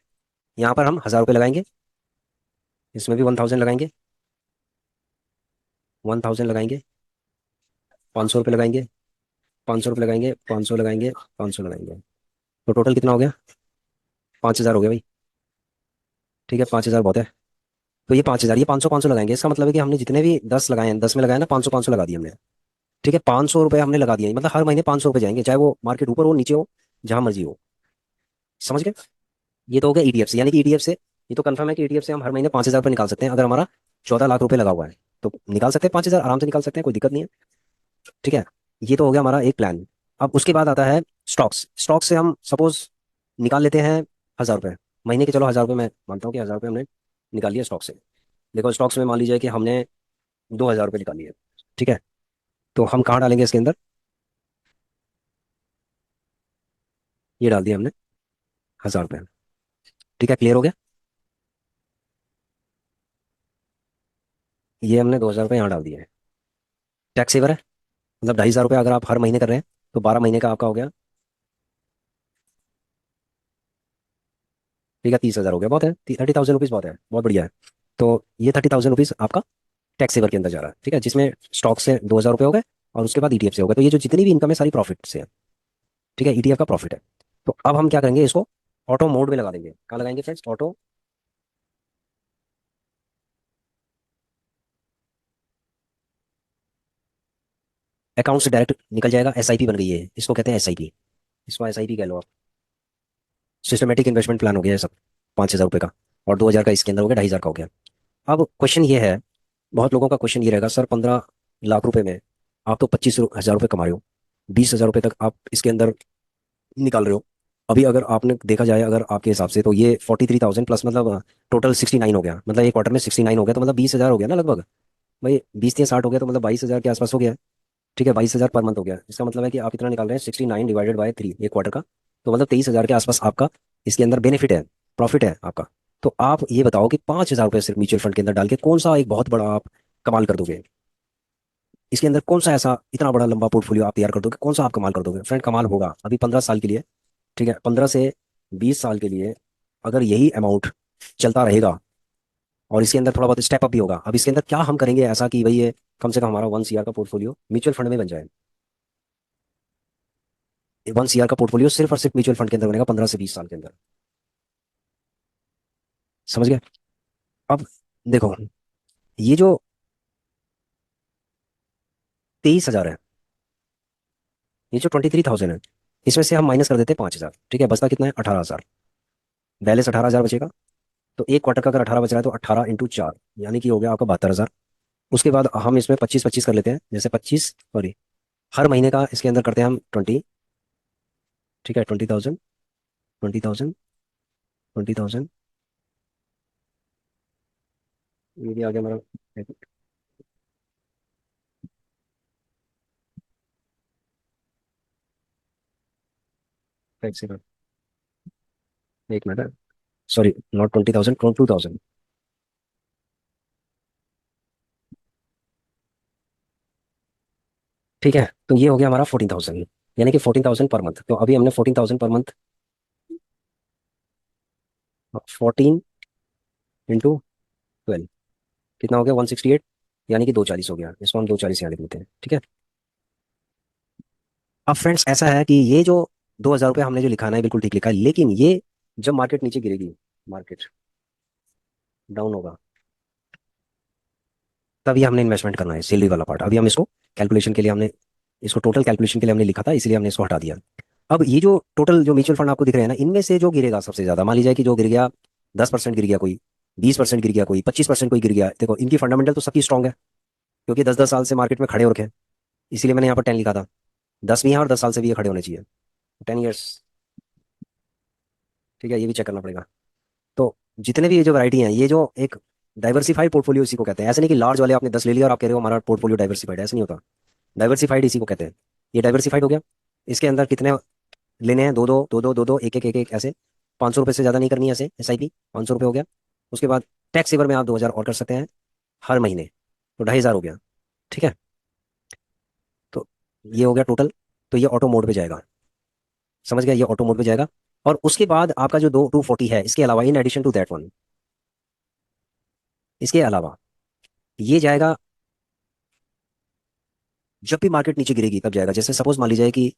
यहाँ पर हम 1000 रुपये लगाएंगे, इसमें भी 1000 लगाएंगे, 1000 लगाएंगे, 500 रुपये लगाएंगे, 500 रुपये लगाएंगे, 500 लगाएंगे, 500 लगाएंगे, तो टोटल कितना हो गया, 5000 हो गया भाई, ठीक है। 5000 बहुत है। तो ये 5000, ये 500 500 लगाएंगे, इसका मतलब है कि हमने जितने भी 10 लगाए हैं, 10 में लगाए ना, 500 500 लगा दिए हमने, ठीक है। 500 रुपये हमने लगा दिए, मतलब हर महीने 500 रुपये जाएंगे, चाहे वो मार्केट ऊपर हो नीचे हो, जहां मर्जी हो, समझ गए। ये तो हो गया ईटीएफ से, यानी कि ईटीएफ से ये तो कंफर्म है कि ईटीएफ से हम हर महीने 5000 रुपये निकाल सकते हैं, अगर हमारा 14 लाख रुपये लगा हुआ है तो निकाल सकते हैं 5000, आराम से निकाल सकते हैं, कोई दिक्कत नहीं है, ठीक है। ये तो हो गया हमारा एक प्लान। अब उसके बाद आता है स्टॉक्स, स्टॉक्स से हम सपोज निकाल लेते हैं 1000 रुपये महीने के, चलो 1000 रुपये मैं मानता हूँ कि 1000 रुपये हमने निकाल लिया स्टॉक से। देखो स्टॉक्स में मान लीजिए कि हमने 2000 रुपये निकाल लिए, ठीक है। तो हम कहाँ डालेंगे इसके अंदर, ये डाल दिया हमने 1000 रुपये, ठीक है। क्लियर हो गया, ये हमने 2000 रुपये यहाँ डाल दिए हैं। टैक्स सेवर है, मतलब 2500 रुपये अगर आप हर महीने कर रहे हैं तो 12 महीने का आपका हो गया, ठीक है। 30,000 हो गया, बहुत है, 30,000 रुपीज़ बहुत है, बहुत बढ़िया है। तो ये 30,000 रुपीज़ आपका टैक्स सेवर के अंदर जा रहा है, ठीक है, जिसमें स्टॉक से 2000 रुपये हो गए, और उसके बाद ईटीएफ से हो गए। तो ये जो जितनी भी इनकम है सारी प्रॉफिट से है, ठीक है, ईटीएफ का प्रॉफिट है। तो अब हम क्या करेंगे, इसको ऑटो मोड में लगा देंगे, कहाँ लगाएंगे फ्रेंड्स, ऑटो, अकाउंट से डायरेक्ट निकल जाएगा, एसआईपी बन गई है, इसको कहते हैं एसआईपी, इसको एसआईपी कह लो आप, सिस्टमेटिक इन्वेस्टमेंट प्लान हो गया है सब, 5000 रुपये का, और 2000 का इसके अंदर हो गया, 2500 का हो गया। अब क्वेश्चन ये है, बहुत लोगों का क्वेश्चन ये रहेगा, सर 15 लाख रुपए में आप तो 25,000 रुपये कमा रहे हो, 20,000 रुपये तक आप इसके अंदर निकाल रहे हो। अभी अगर आपने देखा जाए, अगर आपके हिसाब से, तो ये 43,000 प्लस मतलब टोटल 69 हो गया, मतलब एक क्वार्टर में 69 हो गया, तो मतलब 20,000 हो गया ना लगभग, भाई 20 या 60 हो गया, तो मतलब 22,000 के आसपास हो गया, ठीक है। 22,000 पर मंथ हो गया, इसका मतलब है कि आप इतना निकाल रहे हैं, 69 डिवाइडेड बाय 3 एक क्वार्टर का, तो मतलब 23,000 के आसपास आपका इसके अंदर बेनिफिट है, प्रॉफिट है आपका। तो आप ये बताओ कि 5,000 रुपये सिर्फ म्यूचुअल फंड के अंदर डाल के कौन सा एक बहुत बड़ा आप कमाल कर दोगे, इसके अंदर कौन सा ऐसा इतना बड़ा लंबा पोर्टफोलियो आप तैयार कर दोगे, कौन सा आप कमाल कर दोगे फ्रेंड, कमाल होगा अभी 15 साल के लिए, ठीक है, 15 से 20 साल के लिए, अगर यही अमाउंट चलता रहेगा और इसके अंदर थोड़ा बहुत स्टेप अप भी होगा। अब इसके अंदर क्या हम करेंगे ऐसा कि भाई ये कम से कम हमारा 1 CR का पोर्टफोलियो म्यूचुअल फंड में बन जाए। 1 CR का पोर्टफोलियो सिर्फ और सिर्फ म्यूचुअल फंड के अंदर बनेगा 15 से 20 साल के अंदर। समझ गए? अब देखो, ये जो 23,000 है, ये जो 23,000 है, इसमें से हम माइनस कर देते हैं 5,000। ठीक है, बचता कितना है? 18,000। बैलेंस 18,000 बचेगा। तो एक क्वार्टर का अगर 18 बच रहा है तो 18 × 4 यानी कि हो गया आपका 72,000। उसके बाद हम इसमें 25-25 कर लेते हैं, जैसे 25, सॉरी, हर महीने का इसके अंदर करते हैं हम 20। ठीक है, 20,000, 20,000, 20,000। ये भी आ गया हमारा। एक सेकंड, एक मिनट, सॉरी, नॉट 20,000, 22,000। ठीक है, तो ये हो गया हमारा 14,000, यानी कि 14,000 पर मंथ। तो अभी हमने 14,000 पर मंथ, 14 × 12 कितना हो गया? 168, यानी कि 240 हो गया। इसको हम 240 यहाँ लिख लेते हैं। ठीक है। अब फ्रेंड्स ऐसा है कि ये जो 2,000 रुपये हमने जो लिखाना है बिल्कुल ठीक लिखा है, लेकिन ये जब मार्केट नीचे गिरेगी, मार्केट डाउन होगा, तभी हमने इन्वेस्टमेंट करना है, सैलरी वाला पार्ट। अभी हम इसको कैलकुलेशन के लिए हमने इसको टोटल कैलकुलेशन के लिए हमने लिखा था, इसलिए हमने इसको हटा दिया। अब ये जो टोटल जो म्यूचुअल फंड आपको दिख रहे हैं ना, इनमें से जो गिरेगा सबसे ज्यादा, मान लीजिए कि जो गिर गया 10% गिर गया, कोई 20% गिर गया, कोई 25% कोई गिर गया, देखो इनकी फंडामेंटल तो सबकी स्ट्रांग है, क्योंकि 10-10 साल से मार्केट में खड़े हो रखे हैं। इसीलिए मैंने यहाँ पर 10 लिखा था। 10 भी है और 10 साल से भी ये खड़े होने चाहिए, 10 ईयर्स। ठीक है, ये भी चेक करना पड़ेगा। तो जितने भी ये जो वैरायटी हैं, ये जो एक डाइवर्सिफाइड पोर्टफोलियो इसी को कहते हैं। ऐसे नहीं कि लार्ज वाले आपने 10 ले लिया और आप कह रहे हो हमारा पोर्टफोलियो डाइवर्सिफाइड है, ऐसा नहीं होता। डाइवर्सिफाइड इसी को कहते हैं। ये डाइवर्सिफाइड हो गया। इसके अंदर कितने लेने हैं? दो दो दो दो दो दो, एक एक एक एक, ऐसे 500 रुपये से ज़्यादा नहीं करनी है, ऐसे SIP। 500 रुपये हो गया। उसके बाद टैक्स सेवर में आप 2,000 और कर सकते हैं हर महीने, तो 2,500 हो गया। ठीक है, तो ये हो गया टोटल। तो ये ऑटो मोड पे जाएगा। समझ गया? ये ऑटो मोड पे जाएगा। और उसके बाद आपका जो 240 है, इसके अलावा in addition to that one, इसके अलावा ये जाएगा जब भी मार्केट नीचे गिरेगी तब जाएगा। जैसे सपोज मान लीजिए कि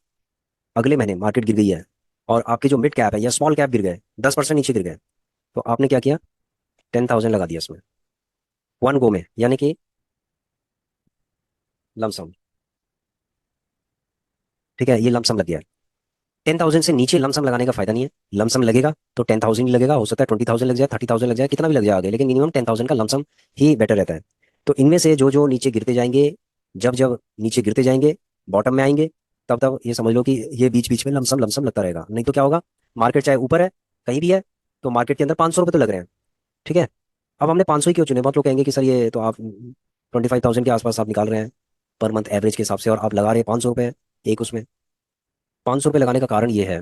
अगले महीने मार्केट गिर गई है और आपके जो मिड कैप है या स्मॉल कैप गिर गए, 10% नीचे गिर गए, तो आपने क्या किया? 10,000 लगा दिया इसमें, वन गो में, यानी कि लमसम। ठीक है, ये लमसम लग गया। 10,000 से नीचे लमसम लगाने का फायदा नहीं है। लमसम लगेगा तो 10,000 ही लगेगा, हो सकता है 20,000 लग जाए, 30,000 लग जाए, कितना भी लग जाए आगे, लेकिन मिनिमम 10,000 का लमसम ही बेटर रहता है। तो इनमें से जो जो नीचे गिरते जाएंगे, जब जब नीचे गिरते जाएंगे, बॉटम में आएंगे, तब तब ये समझ लो कि ये बीच बीच में लमसम लमसम लगता रहेगा। नहीं तो क्या होगा? मार्केट चाहे ऊपर है, कहीं भी है, तो मार्केट के अंदर 500 रुपये तो लग रहे हैं। ठीक है। अब हमने 500 ही क्यों चुने? बहुत लोग कहेंगे कि सर ये तो आप 25,000 के आसपास आप निकाल रहे हैं पर मंथ एवरेज के हिसाब से, और आप लगा रहे हैं 500 रुपये एक उसमें। 500 रुपये लगाने का कारण ये है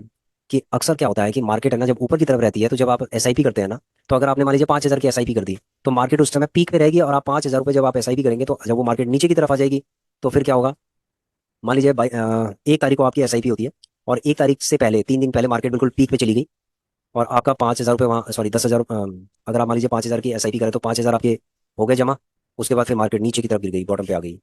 कि अक्सर क्या होता है कि मार्केट है ना, जब ऊपर की तरफ रहती है, तो जब आप SIP करते हैं ना, तो अगर आपने मान लीजिए 5,000 की SIP कर दी, तो मार्केट उस समय पीक पे रहेगी, और आप 5,000 रुपये जब आप SIP करेंगे, तो जब वो मार्केट नीचे की तरफ आ जाएगी, तो फिर क्या होगा? मान लीजिए 1 तारीख को आपकी SIP होती है, और 1 तारीख से पहले 3 दिन पहले मार्केट बिल्कुल पीक पे चली गई, और आपका 5,000 रुपये वहाँ, सॉरी 10,000, अगर आप मान लीजिए 5,000 की SIP करें, तो 5,000 आपके हो गए जमा। उसके बाद फिर मार्केट नीचे की तरफ गिर गई, बॉटम पे आ गई।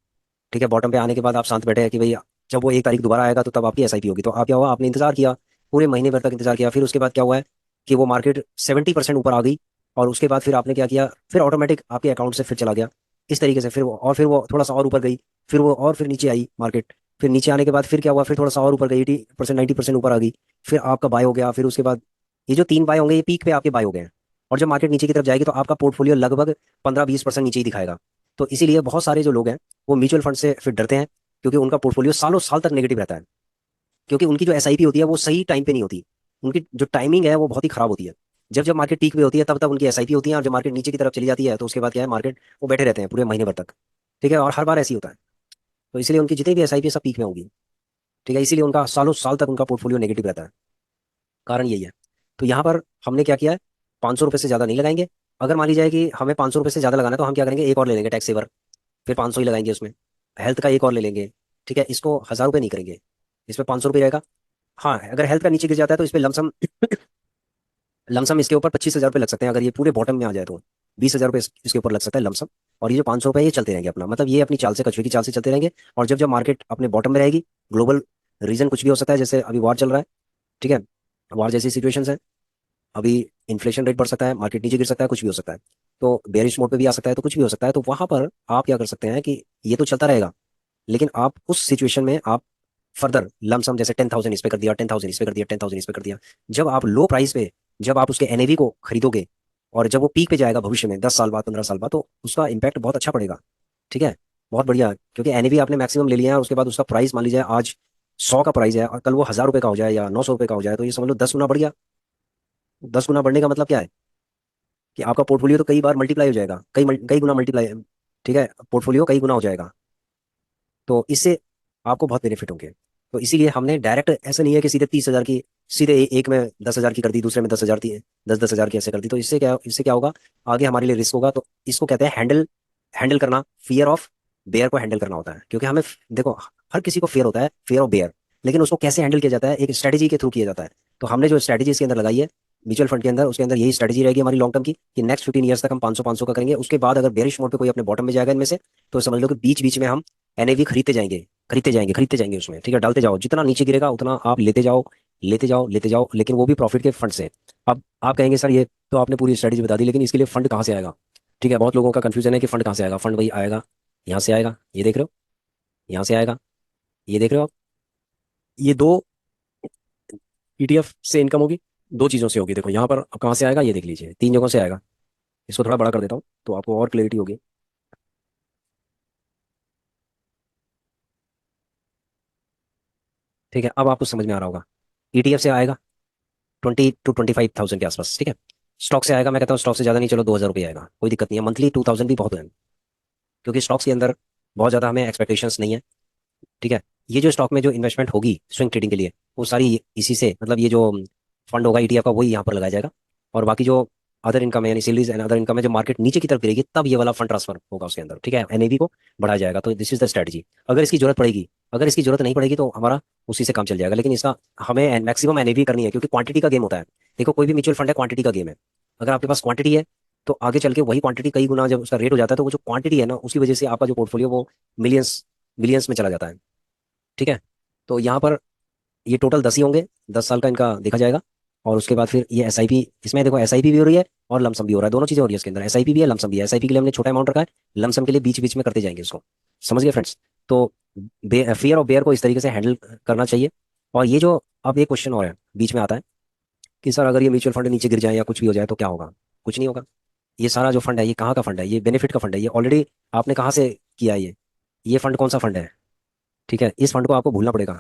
ठीक है, बॉटम पे आने के बाद आप शांत बैठे हैं कि भाई जब वो 1 तारीख दोबारा आएगा तो तब आपकी SIP होगी। तो आप क्या हुआ? आपने इंतजार किया, पूरे महीने भर तक इंतजार किया। फिर उसके बाद क्या हुआ है कि वो मार्केट 70% ऊपर आ गई, और उसके बाद फिर आपने क्या किया? फिर ऑटोमेटिक आपके अकाउंट से फिर चला गया इस तरीके से। फिर और फिर वो थोड़ा सा और ऊपर गई, फिर वो और फिर नीचे आई मार्केट। फिर नीचे आने के बाद फिर क्या हुआ? फिर थोड़ा सा और ऊपर गई, 80%, 90% ऊपर आ गई। फिर आपका बाय हो गया। फिर उसके बाद ये जो 3 बाय होंगे, ये पीक पे आपके बाय हो गए हैं। और जब मार्केट नीचे की तरफ जाएगी, तो आपका पोर्टफोलियो लगभग 15-20% नीचे ही दिखाएगा। तो इसीलिए बहुत सारे जो लोग हैं, वो म्यूचुअल फंड से फिर डरते हैं, क्योंकि उनका पोर्टफोलियो सालों साल तक नेगेटिव रहता है। क्योंकि उनकी जो SIP होती है वो सही टाइम पे नहीं होती, उनकी जो टाइमिंग है वो बहुत ही खराब होती है। जब जब मार्केट पीक पे होती है, तब तब उनकी SIP होती है, और जब मार्केट नीचे की तरफ चली जाती है, तो उसके बाद क्या है? मार्केट वो बैठे रहते हैं पूरे महीने भर तक। ठीक है, और हर बार ऐसे ही होता है। तो इसलिए उनकी जितनी भी SIP है सब पीक में होगी। ठीक है, इसीलिए उनका सालों साल तक उनका पोर्टफोलियो नेगेटिव रहता है। कारण यही है। तो यहाँ पर हमने क्या किया है? 500 रुपये से ज़्यादा नहीं लगाएंगे। अगर मान लीजिए कि हमें 500 रुपये से ज़्यादा लगाना है, तो हम क्या करेंगे? एक और ले लेंगे टैक्स सेवर, फिर 500 ही लगाएंगे उसमें। हेल्थ का एक और ले लेंगे। ठीक है, इसको 1,000 रुपये नहीं करेंगे, इसमें 500 रुपये रहेगा। हाँ, अगर हेल्थ का नीचे गिर जाता है, तो इस पे लमसम लमसम इसके ऊपर 25,000 रुपये लग सकते हैं, अगर ये पूरे बॉटम में आ जाए तो। 20,000 रुपये इसके ऊपर लग सकता है लमसम। और ये जो 500 रुपये ये चलते रहेंगे अपना, मतलब ये अपनी चाल से, कछुए की चाल से चलते रहेंगे। और जब जब मार्केट अपने बॉटम में रहेगी, ग्लोबल रीजन कुछ भी हो सकता है, जैसे अभी वॉर चल रहा है, ठीक है, वॉर जैसी सिचुएशंस है, अभी इन्फ्लेशन रेट बढ़ सकता है, मार्केट नीचे गिर सकता है, कुछ भी हो सकता है, तो बेरिश मोड पे भी आ सकता है, तो कुछ भी हो सकता है। तो वहां पर आप क्या कर सकते हैं कि ये तो चलता रहेगा, लेकिन आप उस सिचुएशन में आप फर्दर लमसम जैसे 10,000 इस पे कर दिया, 10,000 इस पे कर दिया, 10,000 इस पे कर दिया। जब आप लो प्राइस पे, जब आप उसके एनएवी को खरीदोगे, और जब वो पीक पे जाएगा भविष्य में 10 साल बाद, 15 साल बाद, तो उसका इम्पैक्ट बहुत अच्छा पड़ेगा। ठीक है, बहुत बढ़िया, क्योंकि एनएवी आपने मैक्सिमम ले लिया है, और उसके बाद उसका प्राइस मान लीजिए आज 100 का प्राइस है, और कल वो 1,000 रुपये का हो जाए या 900 रुपये का हो जाए, तो ये समझ लो 10 गुना बढ़ गया। 10 गुना बढ़ने का मतलब क्या है कि आपका पोर्टफोलियो तो कई बार मल्टीप्लाई हो जाएगा, कई गुना मल्टीप्लाई। ठीक है, पोर्टफोलियो कई गुना हो जाएगा, तो इससे आपको बहुत बेनिफिट होंगे। तो इसीलिए हमने डायरेक्ट, ऐसा नहीं है कि सीधे 30,000 की, सीधे एक में 10,000 की कर दी, दूसरे में 10,000 की, 10,000 की ऐसे कर दी। तो इससे क्या होगा, आगे हमारे लिए रिस्क होगा। तो इसको कहते हैं हैंडल, हैंडल करना, फियर ऑफ बेयर को हैंडल करना होता है। क्योंकि हमें, देखो, हर किसी को फियर होता है, फियर ऑफ बेयर, लेकिन उसको कैसे हैंडल किया जाता है, एक स्ट्रेटेजी के थ्रू किया जाता है। तो हमने जो स्ट्रेटेजी इसके अंदर लगाई है म्यूचुअल फंड के अंदर, उसके अंदर यही स्ट्रेटेजी रहेगी हमारी लॉन्ग टर्म की, कि नेक्स्ट 15 ईयर्स तक हम 500 का करेंगे। उसके बाद अगर बेरिश मोड पे कोई अपने बॉटम में जाएगा इनमें से, तो समझ लो कि बीच बीच में हम एनएवी खरीदते जाएंगे, खरीदते जाएंगे, खरीदते जाएंगे उसमें। ठीक है, डालते जाओ, जितना नीचे गिरेगा उतना आप लेते जाओ, लेते जाओ, लेते जाओ, लेकिन वो भी प्रॉफिट के फंड से। अब आप कहेंगे सर ये तो आपने पूरी स्ट्रेटेजी बता दी, लेकिन इसके लिए फंड कहाँ से आएगा? ठीक है, बहुत लोगों का कंफ्यूजन है कि फंड कहाँ से आएगा। फंड वही आएगा, यहाँ से आएगा, ये देख रहे हो, यहाँ से आएगा, ये देख रहे हो आप, ये दो ईटीएफ से इनकम होगी, दो चीजों से होगी। देखो यहाँ पर अब कहाँ से आएगा, ये देख लीजिए, तीन जगहों से आएगा। इसको थोड़ा बड़ा कर देता हूँ तो आपको और क्लियरिटी होगी। ठीक है, अब आपको समझ में आ रहा होगा। ईटीएफ से आएगा 20 to 25,000 के आसपास। ठीक है, स्टॉक से आएगा, मैं कहता हूँ स्टॉक से ज्यादा नहीं, चलो 2,000 रुपये आएगा, कोई दिक्कत नहीं है। मंथली 2,000 भी बहुत है, क्योंकि स्टॉक्स के अंदर बहुत ज़्यादा हमें एक्सपेक्टेशंस नहीं है। ठीक है, ये जो स्टॉक में जो इन्वेस्टमेंट होगी स्विंग ट्रेडिंग के लिए, वो सारी इसी से, मतलब ये जो फंड होगा ईटीएफ का, वही यहाँ पर लगाया जाएगा। और बाकी जो अदर इनकम है, यानी सैलरीज एंड अदर इनकम है, जो मार्केट नीचे की तरफ गिरेगी, तब ये वाला फंड ट्रांसफर होगा उसके अंदर। ठीक है, एनएवी को बढ़ाया जाएगा। तो दिस इज द स्ट्रेटजी। अगर इसकी जरूरत पड़ेगी, अगर इसकी जरूरत नहीं पड़ेगी, तो हमारा उसी से काम चल जाएगा। लेकिन इसका हमें मैक्सिमम एनएवी करनी है, क्योंकि क्वांटिटी का गेम होता है। देखो, कोई भी म्यूचुअल फंड है, क्वांटिटी का गेम है। अगर आपके पास क्वांटिटी है, तो आगे चल के वही क्वांटिटी कई गुना जब उसका रेट हो जाता है, तो वो जो क्वांटिटी है ना, उसकी वजह से आपका जो पोर्टफोलियो वो मिलियंस मिलियंस में चला जाता है। ठीक है, तो यहाँ पर ये टोटल 10 ही होंगे, 10 साल का इनका देखा जाएगा। और उसके बाद फिर ये एसआईपी, इसमें देखो एसआईपी भी हो रही है और लमसम भी हो रहा है, दोनों चीजें हो रही है इसके अंदर। एसआईपी भी है, लमसम भी है। एसआईपी के लिए हमने छोटा अमाउंट रखा है, लमसम के लिए बीच बीच में करते जाएंगे उसको। समझ गए फ्रेंड्स? तो फियर ऑफ बेयर को इस तरीके से हैंडल करना चाहिए। और ये जो, अब एक क्वेश्चन और है बीच में आता है कि सर अगर ये म्यूचुअल फंड नीचे गिर जाए या कुछ भी हो जाए तो क्या होगा? कुछ नहीं होगा। ये सारा जो फंड है, ये कहाँ का फंड है? ये बेनिफिट का फंड है। ये ऑलरेडी आपने कहाँ से किया है ये फंड कौन सा फंड है? ठीक है, इस फंड को आपको भूलना पड़ेगा।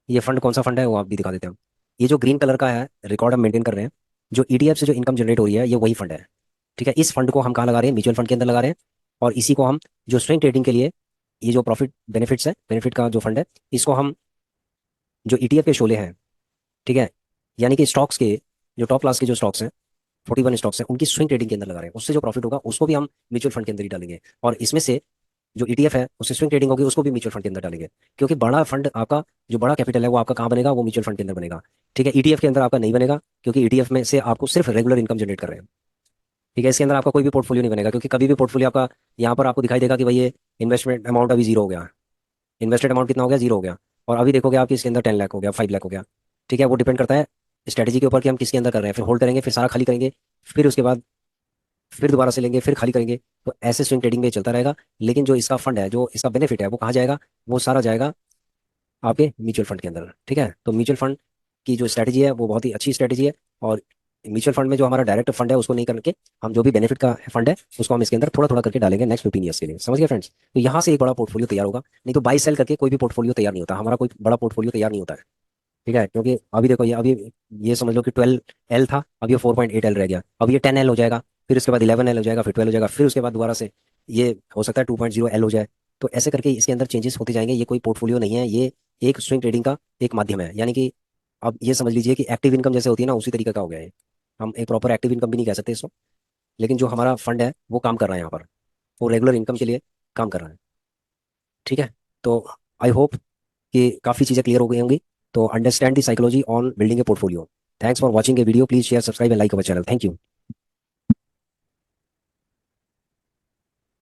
ये फंड कौन सा फंड है वो आप भी दिखा देते हैं हम। ये जो ग्रीन कलर का है रिकॉर्ड हम मेंटेन कर रहे हैं, जो ईटीएफ से जो इनकम जनरेट हो रही है, ये वही फंड है। ठीक है, इस फंड को हम कहाँ लगा रहे हैं? म्यूचुअल फंड के अंदर लगा रहे हैं। और इसी को हम, जो स्विंग ट्रेडिंग के लिए, ये जो प्रॉफिट बेनिफिट्स है, बेनिफिट का जो फंड है, इसको हम, जो ईटीएफ के शोले हैं, ठीक है, यानी कि स्टॉक्स के, जो टॉप क्लास के जो स्टॉक्स हैं, 41 स्टॉक्स हैं, उनकी स्विंग ट्रेडिंग के अंदर लगा रहे हैं। उससे जो प्रॉफिट होगा उसको भी हम म्यूचुअल फंड के अंदर ही डालेंगे। और इसमें से जो ईटीएफ है उससे स्विंग ट्रेडिंग होगी, उसको भी म्यूचुअल फंड के अंदर डालेंगे। क्योंकि बड़ा फंड आपका, जो बड़ा कैपिटल है, वो आपका कहाँ बनेगा? वो म्यूचुअल फंड के अंदर बनेगा। ठीक है, ईटीएफ के अंदर आपका नहीं बनेगा, क्योंकि ईटीएफ में से आपको सिर्फ रेगुलर इनकम जनरेट कर रहे हैं। ठीक है, इसके अंदर आपका कोई भी पोर्टफोलियो नहीं बनेगा, क्योंकि कभी भी पोर्टफोलियो आपका, यहाँ पर आपको दिखाई देगा कि भाई ये इन्वेस्टमेंट अमाउंट अभी जीरो हो गया। इन्वेस्टेड अमाउंट कितना हो गया? जीरो हो गया। और अभी देखोगे आप कि इसके अंदर 10 लाख हो गया, 5 लाख हो गया। ठीक है, वो डिपेंड करता है स्ट्रेटेजी के ऊपर कि हम किसके अंदर कर रहे हैं। फिर होल्ड करेंगे, फिर सारा खाली करेंगे, फिर उसके बाद फिर दोबारा से लेंगे, फिर खाली करेंगे। तो ऐसे स्विंग ट्रेडिंग में चलता रहेगा। लेकिन जो इसका फंड है, जो इसका बेनिफिट है, वो कहाँ जाएगा? वो सारा जाएगा आपके म्यूचुअल फंड के अंदर। ठीक है, तो म्यूचुअल फंड की जो स्ट्रैटेजी है वो बहुत ही अच्छी स्ट्रैटेजी है। और म्यूचुअल फंड में जो हमारा डायरेक्ट फंड है उसको नहीं करके, हम जो भी बेनिफिट का फंड है उसको हम इसके अंदर थोड़ा थोड़ा करके डालेंगे नेक्स्ट 15 ईयर्स के लिए। समझ गए फ्रेंड्स? तो यहाँ से एक बड़ा पोर्टफोलियो तैयार होगा। नहीं तो बाई सेल करके कोई भी पोर्टफोलियो तैयार नहीं होता, हमारा कोई बड़ा पोर्टफोलियो तैयार नहीं होता है। ठीक है, क्योंकि अभी देखो, ये अभी, ये समझ लो कि 12 एल था, अब ये 4.8 एल रह गया, अब ये 10 एल हो जाएगा, फिर उसके बाद 11 एल हो जाएगा, फिर 12 हो जाएगा, फिर उसके बाद दोबारा से ये हो सकता है 2.0 एल हो जाए। तो ऐसे करके इसके अंदर चेंजेस होते जाएंगे। ये कोई पोर्टफोलियो नहीं है, ये एक स्विंग ट्रेडिंग का एक माध्यम है। यानी कि अब ये समझ लीजिए कि एक्टिव इनकम जैसे होती है ना, उसी तरीके का हो गया है। हम एक प्रॉपर एक्टिव इनकम भी नहीं कह सकते इसको, लेकिन जो हमारा फंड है वो काम कर रहा है यहाँ पर, वो रेगुलर इनकम के लिए काम कर रहा है। ठीक है, तो आई होप कि काफ़ी चीज़ें क्लियर हो गई होंगी। तो understand the psychology on building A portfolio. Thanks for watching A video, please share, subscribe and like our channel. Thank you.